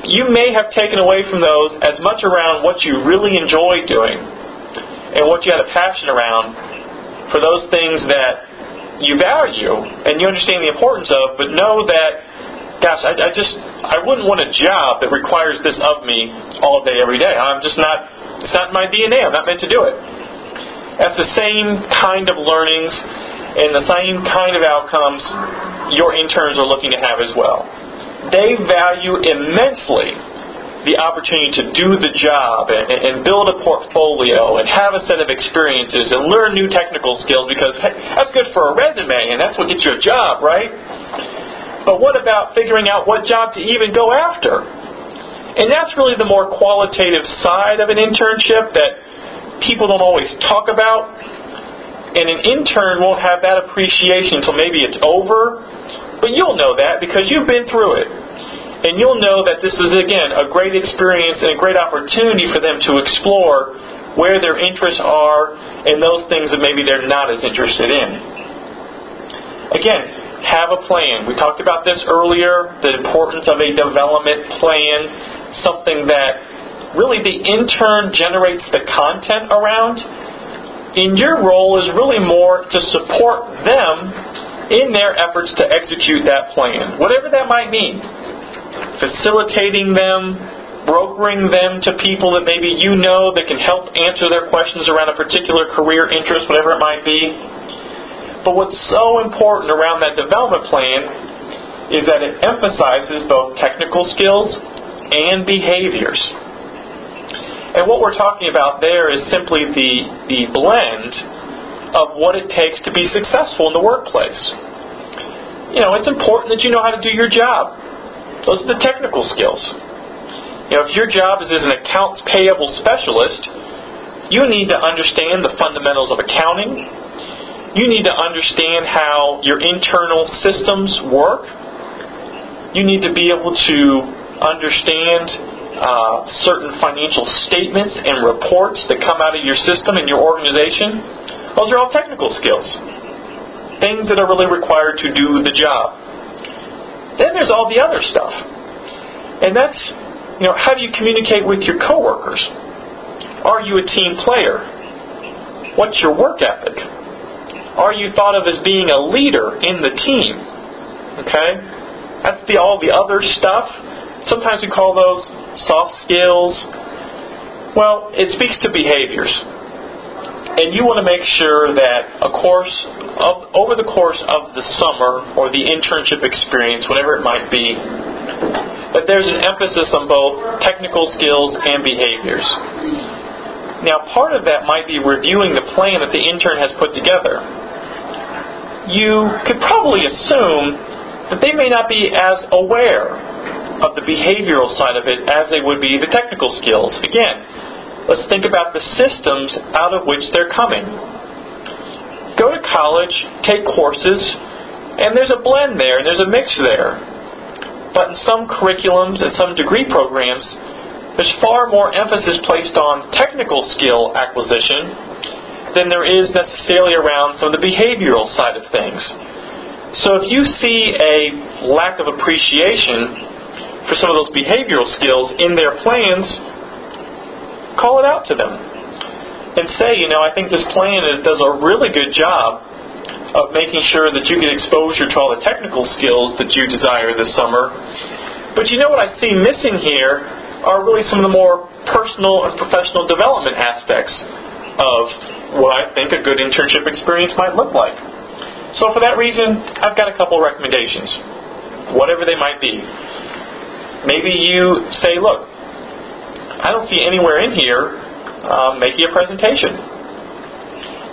you may have taken away from those as much around what you really enjoy doing and what you had a passion around for those things that you value and you understand the importance of, but know that, gosh, I wouldn't want a job that requires this of me all day, every day. It's not in my DNA. I'm not meant to do it. That's the same kind of learnings and the same kind of outcomes your interns are looking to have as well. They value immensely the opportunity to do the job and build a portfolio and have a set of experiences and learn new technical skills because, hey, that's good for a resume and that's what gets you a job, right? But what about figuring out what job to even go after? And that's really the more qualitative side of an internship that people don't always talk about. And an intern won't have that appreciation until maybe it's over. But you'll know that because you've been through it. And you'll know that this is, again, a great experience and a great opportunity for them to explore where their interests are and those things that maybe they're not as interested in. Again, have a plan. We talked about this earlier, the importance of a development plan, something that really the intern generates the content around. And your role is really more to support them in their efforts to execute that plan, whatever that might mean. Facilitating them, brokering them to people that maybe you know that can help answer their questions around a particular career interest, whatever it might be. But what's so important around that development plan is that it emphasizes both technical skills and behaviors. And what we're talking about there is simply the blend of what it takes to be successful in the workplace. It's important that you know how to do your job. Those are the technical skills. If your job is as an accounts payable specialist, you need to understand the fundamentals of accounting. You need to understand how your internal systems work. You need to be able to understand certain financial statements and reports that come out of your system and your organization. Those are all technical skills. Things that are really required to do the job. Then there's all the other stuff. And that's, how do you communicate with your coworkers? Are you a team player? What's your work ethic? Are you thought of as being a leader in the team? Okay? That's all the other stuff. Sometimes we call those soft skills. Well, it speaks to behaviors. And you want to make sure that over the course of the summer or the internship experience, whatever it might be, that there's an emphasis on both technical skills and behaviors. Now, part of that might be reviewing the plan that the intern has put together. You could probably assume that they may not be as aware of the behavioral side of it as they would be the technical skills. Again, let's think about the systems out of which they're coming. Go to college, take courses, and there's a blend there, and there's a mix there. But in some curriculums and some degree programs, there's far more emphasis placed on technical skill acquisition than there is necessarily around some of the behavioral side of things. So if you see a lack of appreciation for some of those behavioral skills in their plans, call it out to them and say, I think this plan does a really good job of making sure that you get exposure to all the technical skills that you desire this summer. But what I see missing here are really some of the more personal and professional development aspects of what I think a good internship experience might look like. So for that reason, I've got a couple recommendations, whatever they might be. Maybe you say, look, I don't see anywhere in here making a presentation.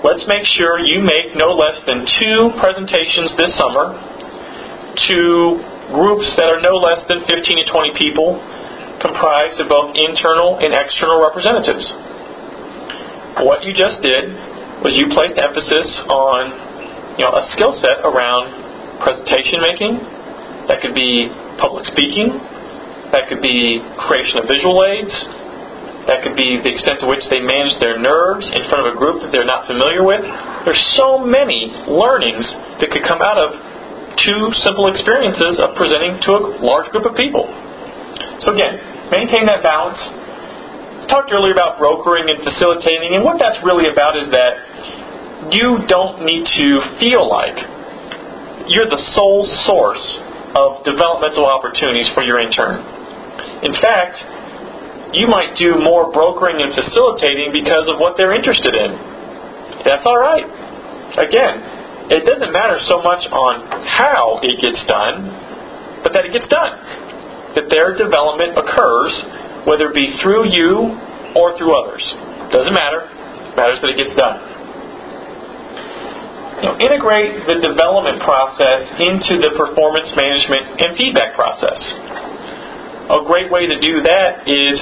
Let's make sure you make no less than 2 presentations this summer to groups that are no less than 15 to 20 people, comprised of both internal and external representatives. What you just did was you placed emphasis on a skill set around presentation making. That could be public speaking. That could be creation of visual aids. That could be the extent to which they manage their nerves in front of a group that they're not familiar with. There's so many learnings that could come out of 2 simple experiences of presenting to a large group of people. So again, maintain that balance. I talked earlier about brokering and facilitating, and what that's really about is that you don't need to feel like you're the sole source of developmental opportunities for your intern. In fact, you might do more brokering and facilitating because of what they're interested in. That's all right. Again, it doesn't matter so much on how it gets done, but that it gets done. That their development occurs, whether it be through you or through others. Doesn't matter. It matters that it gets done. Integrate the development process into the performance management and feedback process. A great way to do that is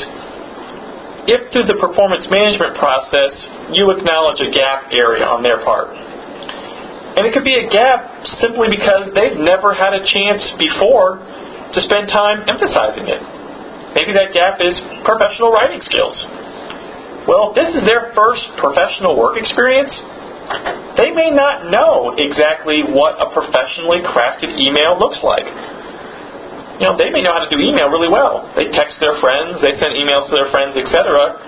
if through the performance management process you acknowledge a gap area on their part. And it could be a gap simply because they've never had a chance before to spend time emphasizing it. Maybe that gap is professional writing skills. Well, if this is their first professional work experience, they may not know exactly what a professionally crafted email looks like. They may know how to do email really well. They text their friends, they send emails to their friends, etc.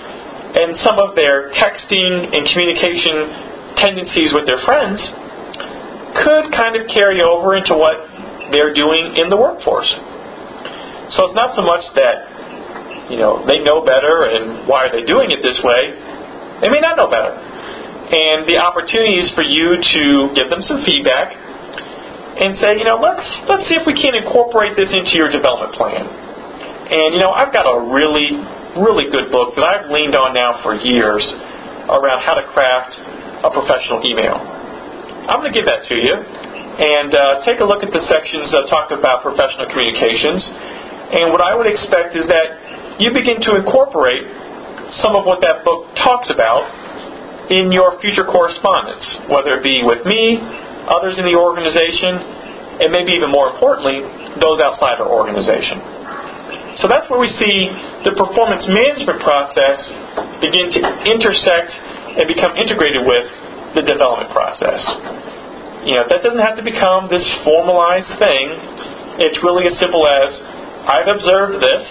And some of their texting and communication tendencies with their friends could kind of carry over into what they're doing in the workforce. So it's not so much that, they know better and why are they doing it this way. They may not know better. And the opportunity is for you to give them some feedback and say, let's see if we can incorporate this into your development plan. And, I've got a really, really good book that I've leaned on now for years around how to craft a professional email. I'm going to give that to you. And take a look at the sections that talk about professional communications. And what I would expect is that you begin to incorporate some of what that book talks about in your future correspondence, whether it be with me, others in the organization, and maybe even more importantly, those outside our organization. So that's where we see the performance management process begin to intersect and become integrated with the development process. That doesn't have to become this formalized thing. It's really as simple as, I've observed this,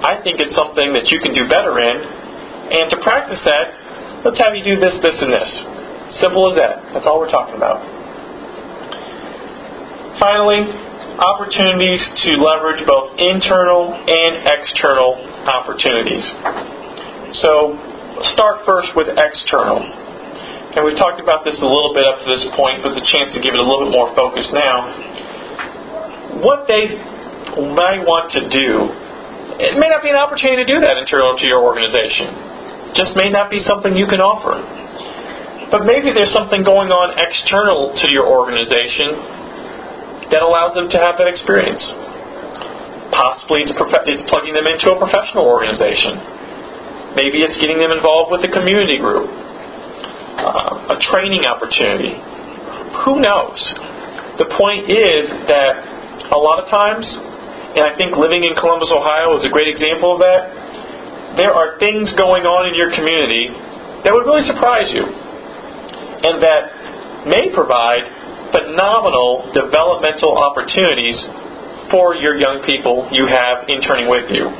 I think it's something that you can do better in, and to practice that, let's have you do this, this, and this. Simple as that. That's all we're talking about. Finally, opportunities to leverage both internal and external opportunities. So, start first with external. And we've talked about this a little bit up to this point, but the chance to give it a little bit more focus now. What they might want to do, it may not be an opportunity to do that internal to your organization. It just may not be something you can offer. But maybe there's something going on external to your organization that allows them to have that experience. Possibly it's plugging them into a professional organization. Maybe it's getting them involved with a community group, a training opportunity. Who knows? The point is that a lot of times, and I think living in Columbus, Ohio is a great example of that, there are things going on in your community that would really surprise you, and that may provide phenomenal developmental opportunities for your young people you have interning with you.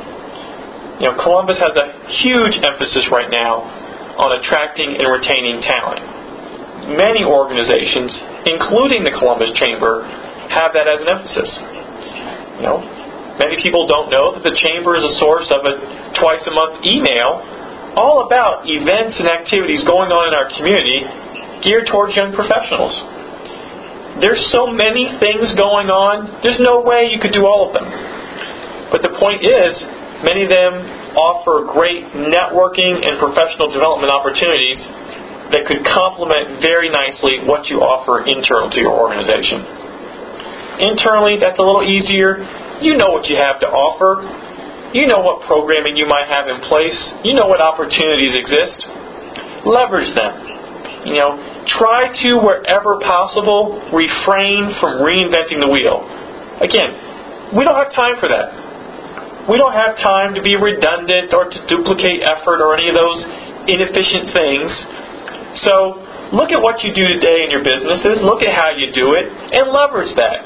Columbus has a huge emphasis right now on attracting and retaining talent. Many organizations, including the Columbus Chamber, have that as an emphasis. Many people don't know that the Chamber is a source of a twice-a-month email all about events and activities going on in our community geared towards young professionals. There's so many things going on, there's no way you could do all of them. But the point is, many of them offer great networking and professional development opportunities that could complement very nicely what you offer internal to your organization. Internally, that's a little easier. You know what you have to offer. You know what programming you might have in place. You know what opportunities exist. Leverage them. Try to, wherever possible, refrain from reinventing the wheel. Again, we don't have time for that. We don't have time to be redundant or to duplicate effort or any of those inefficient things. So, look at what you do today in your businesses, look at how you do it, and leverage that.